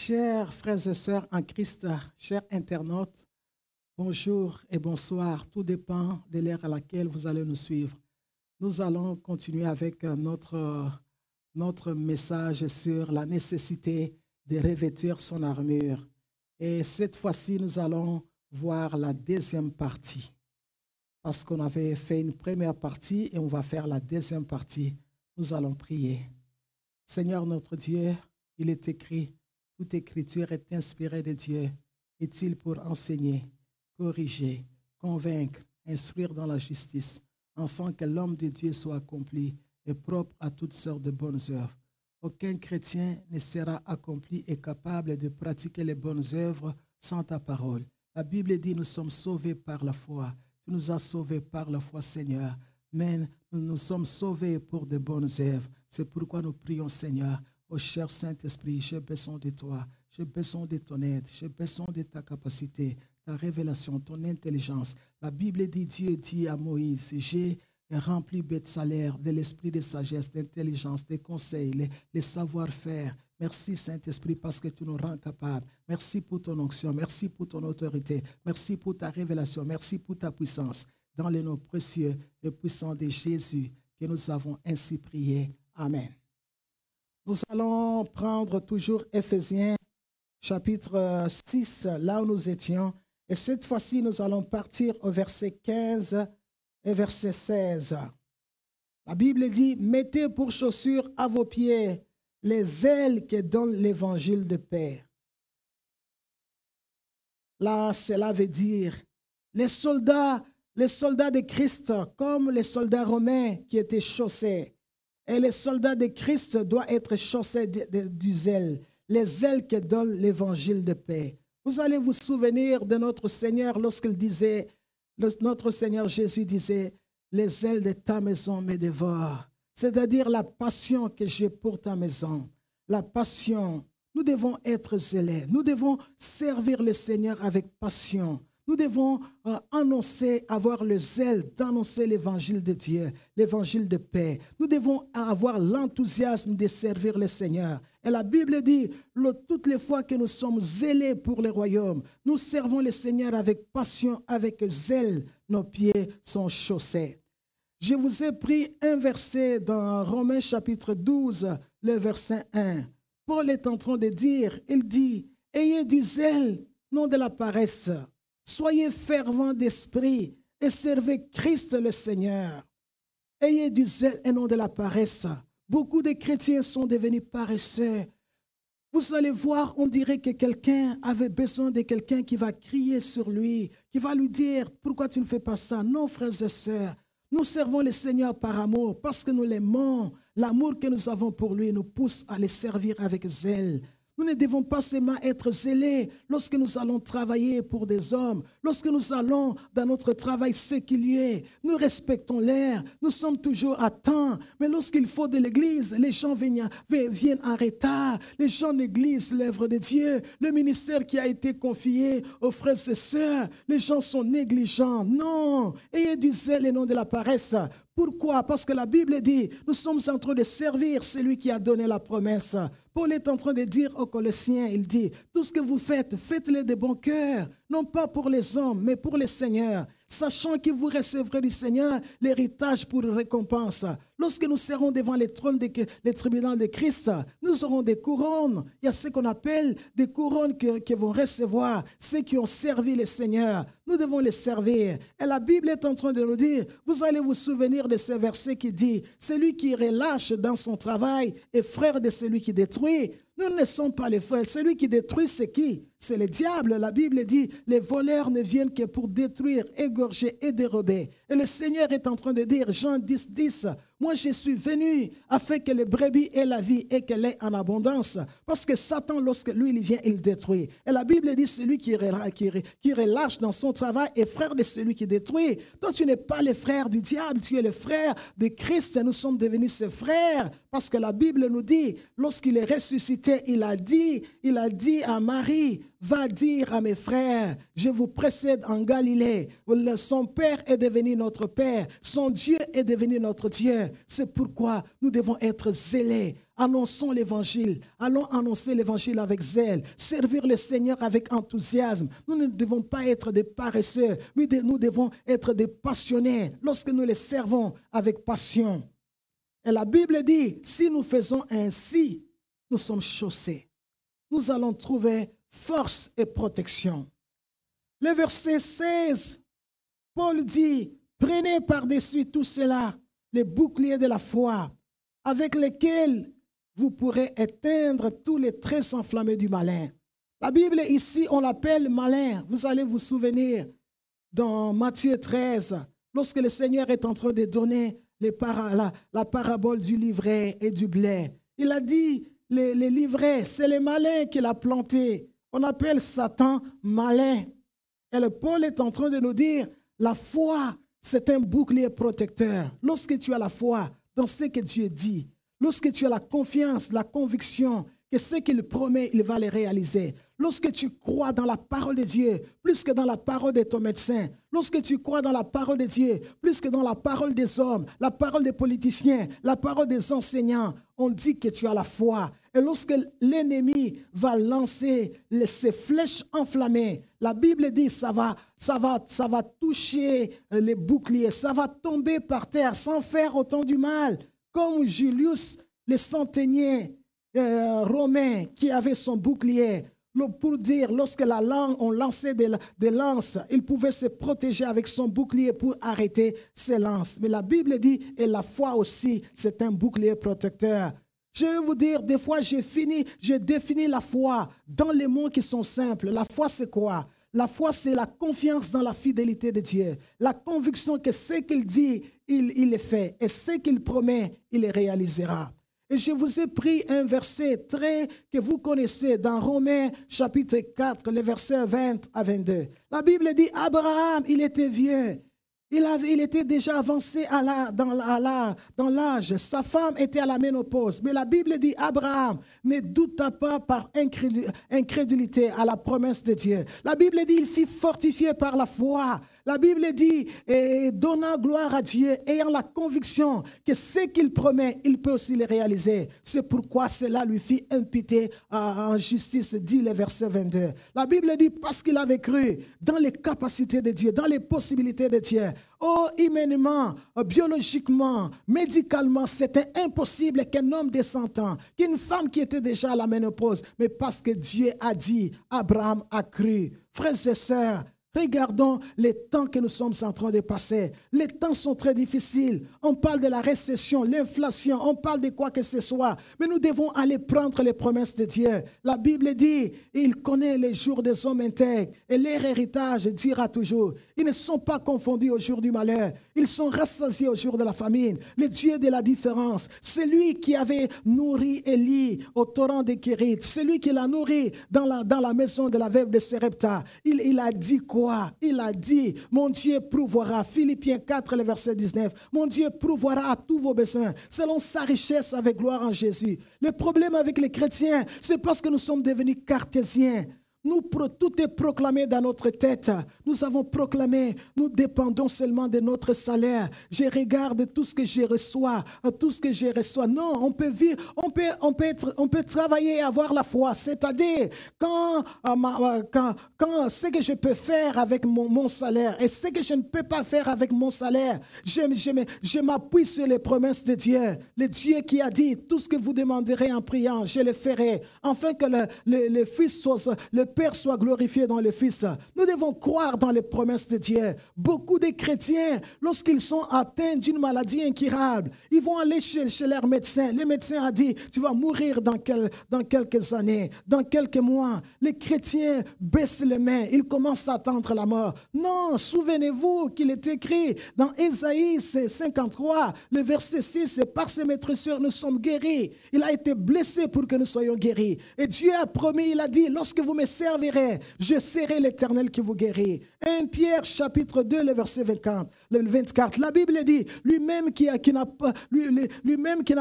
Chers frères et sœurs en Christ, chers internautes, bonjour et bonsoir. Tout dépend de l'heure à laquelle vous allez nous suivre. Nous allons continuer avec notre message sur la nécessité de revêtir son armure. Et cette fois-ci, nous allons voir la deuxième partie. Parce qu'on avait fait une première partie et on va faire la deuxième partie. Nous allons prier. Seigneur notre Dieu, il est écrit, toute écriture est inspirée de Dieu, utile pour enseigner, corriger, convaincre, instruire dans la justice, afin que l'homme de Dieu soit accompli et propre à toutes sortes de bonnes œuvres. Aucun chrétien ne sera accompli et capable de pratiquer les bonnes œuvres sans ta parole. La Bible dit, nous sommes sauvés par la foi. Tu nous as sauvés par la foi, Seigneur. Mais nous sommes sauvés pour de bonnes œuvres. C'est pourquoi nous prions, Seigneur. Ô cher Saint-Esprit, j'ai besoin de toi. J'ai besoin de ton aide. J'ai besoin de ta capacité, ta révélation, ton intelligence. La Bible dit, Dieu dit à Moïse, j'ai rempli Beth-Salaire de l'esprit de sagesse, d'intelligence, de conseils, les savoir-faire. Merci Saint-Esprit parce que tu nous rends capables. Merci pour ton onction, merci pour ton autorité, merci pour ta révélation, merci pour ta puissance. Dans le nom précieux et puissant de Jésus que nous avons ainsi prié. Amen. Nous allons prendre toujours Éphésiens chapitre 6, là où nous étions. Et cette fois-ci, nous allons partir au verset 15 et verset 16. La Bible dit, mettez pour chaussures à vos pieds les ailes que donne l'évangile de paix. Là, cela veut dire les soldats de Christ, comme les soldats romains qui étaient chaussés. Et les soldats de Christ doivent être chaussés du zèle, les ailes que donne l'évangile de paix. Vous allez vous souvenir de notre Seigneur lorsqu'il disait, notre Seigneur Jésus disait, les ailes de ta maison me dévorent. C'est-à-dire la passion que j'ai pour ta maison. La passion, nous devons être zélés. Nous devons servir le Seigneur avec passion. Nous devons annoncer, avoir le zèle d'annoncer l'évangile de Dieu, l'évangile de paix. Nous devons avoir l'enthousiasme de servir le Seigneur. Et la Bible dit, toutes les fois que nous sommes zélés pour le royaume, nous servons le Seigneur avec passion, avec zèle. Nos pieds sont chaussés. Je vous ai pris un verset dans Romains chapitre 12, le verset 1. Paul est en train de dire, il dit, ayez du zèle, non de la paresse. Soyez fervents d'esprit et servez Christ le Seigneur. Ayez du zèle et non de la paresse. Beaucoup de chrétiens sont devenus paresseux. Vous allez voir, on dirait que quelqu'un avait besoin de quelqu'un qui va crier sur lui, qui va lui dire, pourquoi tu ne fais pas ça? Non, frères et sœurs, nous servons le Seigneur par amour, parce que nous l'aimons. L'amour que nous avons pour lui nous pousse à le servir avec zèle. Nous ne devons pas seulement être zélés lorsque nous allons travailler pour des hommes, lorsque nous allons dans notre travail séculier. Nous respectons l'air, nous sommes toujours à temps. Mais lorsqu'il faut de l'église, les gens viennent en retard. Les gens négligent l'œuvre de Dieu, le ministère qui a été confié aux frères et sœurs. Les gens sont négligents. Non, ayez du zèle et non de la paresse. Pourquoi? Parce que la Bible dit, nous sommes en train de servir celui qui a donné la promesse. Paul est en train de dire aux Colossiens, il dit, tout ce que vous faites, faites-le de bon cœur, non pas pour les hommes, mais pour le Seigneur, sachant que vous recevrez du Seigneur l'héritage pour récompense. Lorsque nous serons devant les tribunaux de Christ, nous aurons des couronnes. Il y a ce qu'on appelle des couronnes que vont recevoir ceux qui ont servi le Seigneur. Nous devons les servir. Et la Bible est en train de nous dire, vous allez vous souvenir de ce verset qui dit, celui qui relâche dans son travail est frère de celui qui détruit. Nous ne sommes pas les frères. Celui qui détruit, c'est qui? C'est le diable. La Bible dit, les voleurs ne viennent que pour détruire, égorger et dérober. Et le Seigneur est en train de dire, Jean 10, 10, moi je suis venu afin que les brebis aient la vie et qu'elle ait en abondance. Parce que Satan, lorsque lui il vient, il détruit. Et la Bible dit, celui qui relâche dans son travail est frère de celui qui détruit. Toi, tu n'es pas le frère du diable, tu es le frère de Christ. Et nous sommes devenus ses frères. Parce que la Bible nous dit, lorsqu'il est ressuscité, il a dit à Marie, va dire à mes frères, je vous précède en Galilée. Son Père est devenu notre Père. Son Dieu est devenu notre Dieu. C'est pourquoi nous devons être zélés Annonçons l'évangile. Allons annoncer l'évangile avec zèle. Servir le Seigneur avec enthousiasme. Nous ne devons pas être des paresseux. Nous devons être des passionnés lorsque nous les servons avec passion. Et la Bible dit, si nous faisons ainsi, nous sommes chaussés. Nous allons trouver force et protection. Le verset 16, Paul dit, prenez par-dessus tout cela les boucliers de la foi, avec lesquels vous pourrez éteindre tous les traits enflammés du malin. La Bible ici, on l'appelle malin. Vous allez vous souvenir dans Matthieu 13, lorsque le Seigneur est en train de donner la parabole du livret et du blé. Il a dit, les livrets, c'est les malins qu'il a plantés. On appelle Satan malin. Et le Paul est en train de nous dire, la foi, c'est un bouclier protecteur. Lorsque tu as la foi dans ce que Dieu dit, lorsque tu as la confiance, la conviction que ce qu'il promet, il va le réaliser. Lorsque tu crois dans la parole de Dieu, plus que dans la parole de ton médecin, lorsque tu crois dans la parole de Dieu, plus que dans la parole des hommes, la parole des politiciens, la parole des enseignants, on dit que tu as la foi. Et lorsque l'ennemi va lancer ses flèches enflammées, la Bible dit ça va toucher les boucliers, ça va tomber par terre sans faire autant du mal. Comme Julius, le centenier romain qui avait son bouclier, pour dire, lorsque on lançait des lances, il pouvait se protéger avec son bouclier pour arrêter ces lances. Mais la Bible dit, et la foi aussi, c'est un bouclier protecteur. Je vais vous dire, des fois, j'ai défini la foi dans les mots qui sont simples. La foi, c'est quoi? La foi, c'est la confiance dans la fidélité de Dieu. La conviction que ce qu'il dit, il le fait. Et ce qu'il promet, il le réalisera. Et je vous ai pris un verset que vous connaissez dans Romains chapitre 4, les versets 20 à 22. La Bible dit, Abraham, il était vieux. Il était déjà avancé dans l'âge. Sa femme était à la ménopause. Mais la Bible dit, Abraham ne douta pas par incrédulité à la promesse de Dieu. La Bible dit, il fut fortifié par la foi. La Bible dit, donnant gloire à Dieu, ayant la conviction que ce qu'il promet, il peut aussi le réaliser. C'est pourquoi cela lui fit imputer en justice, dit le verset 22. La Bible dit, parce qu'il avait cru dans les capacités de Dieu, dans les possibilités de Dieu. Oh, humainement, biologiquement, médicalement, c'était impossible qu'un homme de 100 ans, qu'une femme qui était déjà à la ménopause, mais parce que Dieu a dit, Abraham a cru. Frères et sœurs, regardons les temps que nous sommes en train de passer. Les temps sont très difficiles. On parle de la récession, l'inflation, on parle de quoi que ce soit. Mais nous devons aller prendre les promesses de Dieu. La Bible dit, il connaît les jours des hommes intègres et leur héritage durera toujours. Ils ne sont pas confondus au jour du malheur. Ils sont rassasiés au jour de la famine. Le Dieu de la différence, c'est lui qui avait nourri Élie au torrent de Kérit. C'est lui qui l'a nourri dans la maison de la veuve de Sarepta. Il a dit quoi? Il a dit, mon Dieu pourvoira, Philippiens 4, le verset 19, mon Dieu pourvoira à tous vos besoins, selon sa richesse avec gloire en Jésus. Le problème avec les chrétiens, c'est parce que nous sommes devenus cartésiens. Tout est proclamé dans notre tête. Nous avons proclamé, nous dépendons seulement de notre salaire. Je regarde tout ce que je reçois, tout ce que je reçois. Non, on peut vivre, on peut travailler et avoir la foi. C'est-à-dire, quand ce que je peux faire avec mon salaire et ce que je ne peux pas faire avec mon salaire, je m'appuie sur les promesses de Dieu. Le Dieu qui a dit, tout ce que vous demanderez en priant, je le ferai, afin que le Fils soit, le Père soit glorifié dans le Fils. Nous devons croire dans les promesses de Dieu. Beaucoup de chrétiens, lorsqu'ils sont atteints d'une maladie incurable, ils vont aller chez leur médecin. Le médecin a dit, tu vas mourir dans quelques années, dans quelques mois. Les chrétiens baissent les mains, ils commencent à attendre la mort. Non, souvenez-vous qu'il est écrit dans Ésaïe 53, le verset 6, c'est par ses maîtressures nous sommes guéris. Il a été blessé pour que nous soyons guéris. Et Dieu a promis, il a dit, lorsque vous me servirez, je serai l'Éternel qui vous guérit. 1 Pierre chapitre 2, le verset 24. La Bible dit, lui-même qui n'a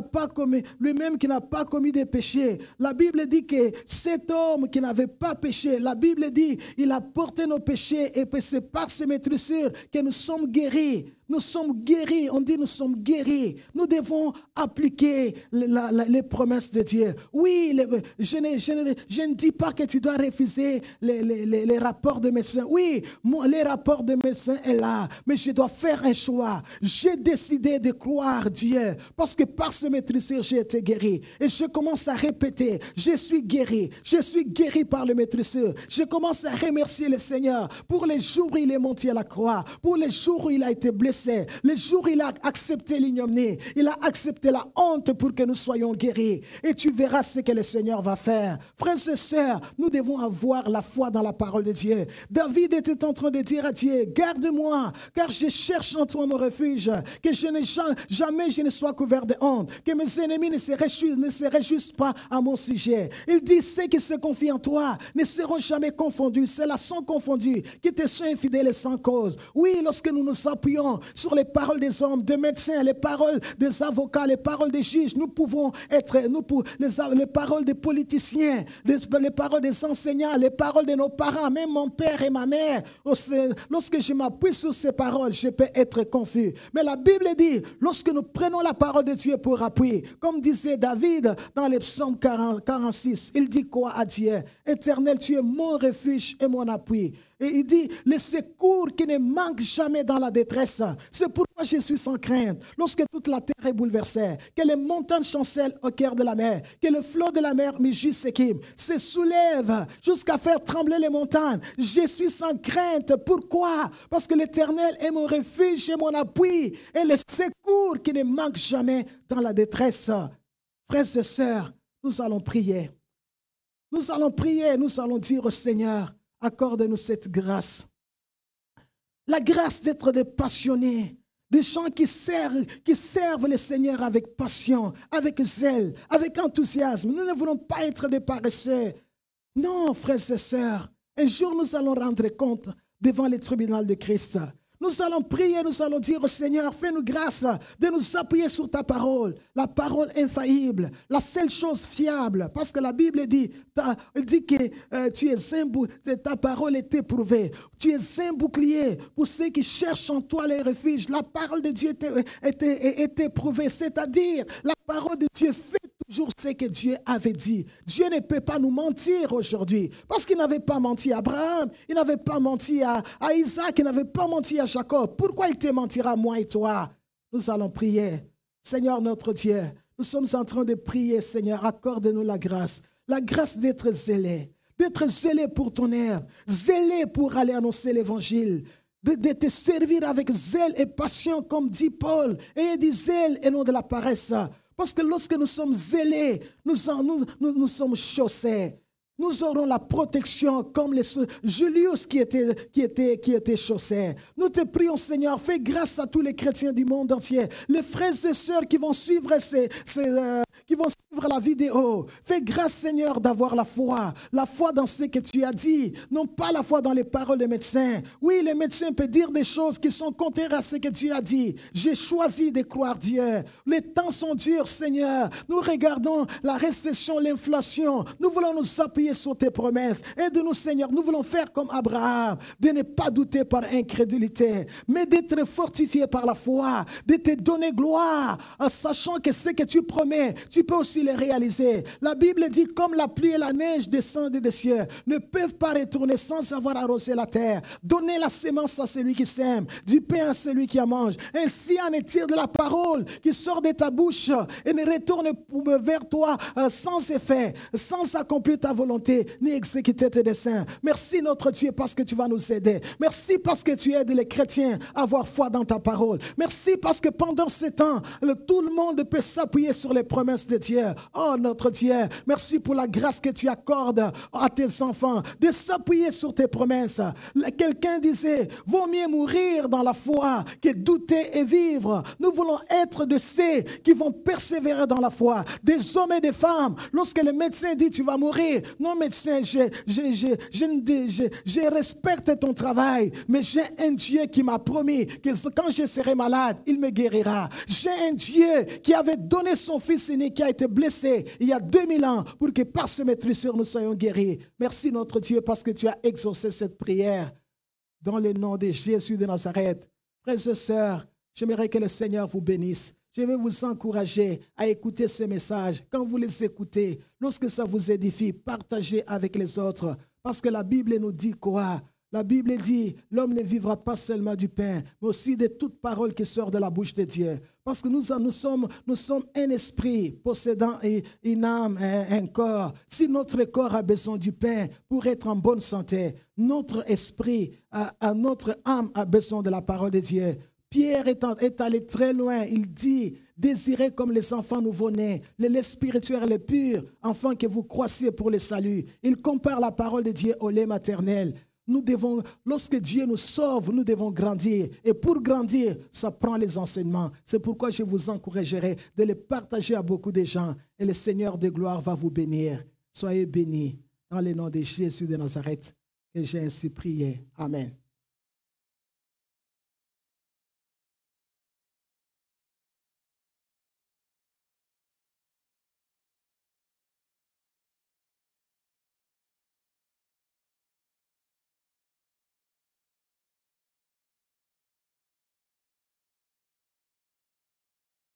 pas commis de péché. La Bible dit que cet homme qui n'avait pas péché, la Bible dit, il a porté nos péchés et c'est par ses maîtressures que nous sommes guéris. Nous sommes guéris. On dit nous sommes guéris. Nous devons appliquer les promesses de Dieu. Oui, je ne dis pas que tu dois refuser les rapports de médecins. Oui, les rapports de médecins est là. Mais je dois faire un choix. J'ai décidé de croire Dieu. Parce que par ce maîtriseur, j'ai été guéri. Et je commence à répéter, je suis guéri. Je suis guéri par le maîtriseur. Je commence à remercier le Seigneur pour les jours où il est monté à la croix, pour les jours où il a été blessé, les jours où il a accepté l'ignominie, il a accepté la honte pour que nous soyons guéris. Et tu verras ce que le Seigneur va faire. Frères et sœurs, nous devons avoir la foi dans la parole de Dieu. David était en train de dire à Dieu, garde-moi, car je cherche en toi mon refuge, que jamais je ne sois couvert de honte, que mes ennemis ne se réjouissent pas à mon sujet. Il dit, ceux qui se confient en toi ne seront jamais confondus. Ceux-là sont confondus, qui te sont infidèles et sans cause. Oui, lorsque nous nous appuyons sur les paroles des hommes, des médecins, les paroles des avocats, les paroles des juges, nous pouvons être, les paroles des politiciens, les paroles des enseignants, les paroles de nos parents, même mon père et ma mère. Lorsque je m'appuie sur ces paroles, je peux être confus. Mais la Bible dit, lorsque nous prenons la parole de Dieu pour appui, comme disait David dans les psaumes 46, il dit quoi à Dieu? Éternel, tu es mon refuge et mon appui. Et il dit, le secours qui ne manque jamais dans la détresse. C'est pourquoi je suis sans crainte. Lorsque toute la terre est bouleversée, que les montagnes chancellent au cœur de la mer, que le flot de la mer mugisse se soulève jusqu'à faire trembler les montagnes. Je suis sans crainte. Pourquoi? Parce que l'Éternel est mon refuge et mon appui. Et le secours qui ne manque jamais dans la détresse. Frères et sœurs, nous allons prier. Nous allons prier, nous allons dire au Seigneur, accorde-nous cette grâce. La grâce d'être des passionnés, des gens qui servent le Seigneur avec passion, avec zèle, avec enthousiasme. Nous ne voulons pas être des paresseux. Non, frères et sœurs, un jour nous allons rendre compte devant le tribunal de Christ. Nous allons prier, nous allons dire au Seigneur, fais-nous grâce de nous appuyer sur ta parole, la parole infaillible, la seule chose fiable. Parce que la Bible dit que ta parole est éprouvée. Tu es un bouclier pour ceux qui cherchent en toi les refuges. La parole de Dieu est éprouvée, c'est-à-dire la parole de Dieu fait toujours ce que Dieu avait dit. Dieu ne peut pas nous mentir aujourd'hui. Parce qu'il n'avait pas menti à Abraham, il n'avait pas menti à Isaac, il n'avait pas menti à Jacob. Pourquoi il te mentira, moi et toi? Nous allons prier. Seigneur notre Dieu, nous sommes en train de prier, Seigneur, accorde-nous la grâce d'être zélé pour ton œuvre, zélé pour aller annoncer l'évangile, de te servir avec zèle et passion, comme dit Paul, et dit zèle et non de la paresse. Parce que lorsque nous sommes zélés, nous sommes chaussés. Nous aurons la protection comme Julius qui était chaussé. Nous te prions, Seigneur, fais grâce à tous les chrétiens du monde entier, les frères et sœurs qui vont suivre la vidéo. Fais grâce, Seigneur, d'avoir la foi dans ce que tu as dit, non pas la foi dans les paroles des médecins. Oui, les médecins peuvent dire des choses qui sont contraires à ce que tu as dit. J'ai choisi de croire Dieu. Les temps sont durs, Seigneur. Nous regardons la récession, l'inflation. Nous voulons nous appuyer sur tes promesses. Aide-nous, Seigneur. Nous voulons faire comme Abraham, de ne pas douter par incrédulité, mais d'être fortifié par la foi, de te donner gloire, en sachant que ce que tu promets, tu peux aussi les réaliser. La Bible dit, comme la pluie et la neige descendent des cieux, ne peuvent pas retourner sans avoir arrosé la terre. Donnez la sémence à celui qui sème, du pain à celui qui en mange. Ainsi en est-il de la parole qui sort de ta bouche et ne retourne vers toi sans effet, sans accomplir ta volonté, ni exécuter tes desseins. Merci notre Dieu parce que tu vas nous aider. Merci parce que tu aides les chrétiens à avoir foi dans ta parole. Merci parce que pendant ce temps, tout le monde peut s'appuyer sur les promesses de Dieu. Oh notre Dieu, merci pour la grâce que tu accordes à tes enfants de s'appuyer sur tes promesses. Quelqu'un disait, vaut mieux mourir dans la foi que douter et vivre. Nous voulons être de ceux qui vont persévérer dans la foi. Des hommes et des femmes, lorsque le médecin dit tu vas mourir, non médecin, je respecte ton travail, mais j'ai un Dieu qui m'a promis que quand je serai malade, il me guérira. J'ai un Dieu qui avait donné son fils aîné qui a été blessé il y a 2000 ans pour que par ce maîtriseur nous soyons guéris. Merci notre Dieu parce que tu as exaucé cette prière dans le nom de Jésus de Nazareth. Frères et sœurs, J'aimerais que le Seigneur vous bénisse. Je vais vous encourager à écouter ces messages. Quand vous les écoutez, lorsque ça vous édifie, partagez avec les autres. Parce que la Bible nous dit quoi? La Bible dit, l'homme ne vivra pas seulement du pain, mais aussi de toute parole qui sort de la bouche de Dieu. Parce que nous sommes un esprit possédant une âme, un corps. Si notre corps a besoin du pain pour être en bonne santé, notre esprit, notre âme a besoin de la parole de Dieu. Pierre est allé très loin. Il dit, désirez comme les enfants nouveau-nés, le lait spirituel et le pur, afin que vous croissiez pour le salut. Il compare la parole de Dieu au lait maternel. Lorsque Dieu nous sauve, nous devons grandir. Et pour grandir, ça prend les enseignements. C'est pourquoi je vous encouragerai de les partager à beaucoup de gens. Et le Seigneur de gloire va vous bénir. Soyez bénis dans le nom de Jésus de Nazareth. Et j'ai ainsi prié. Amen.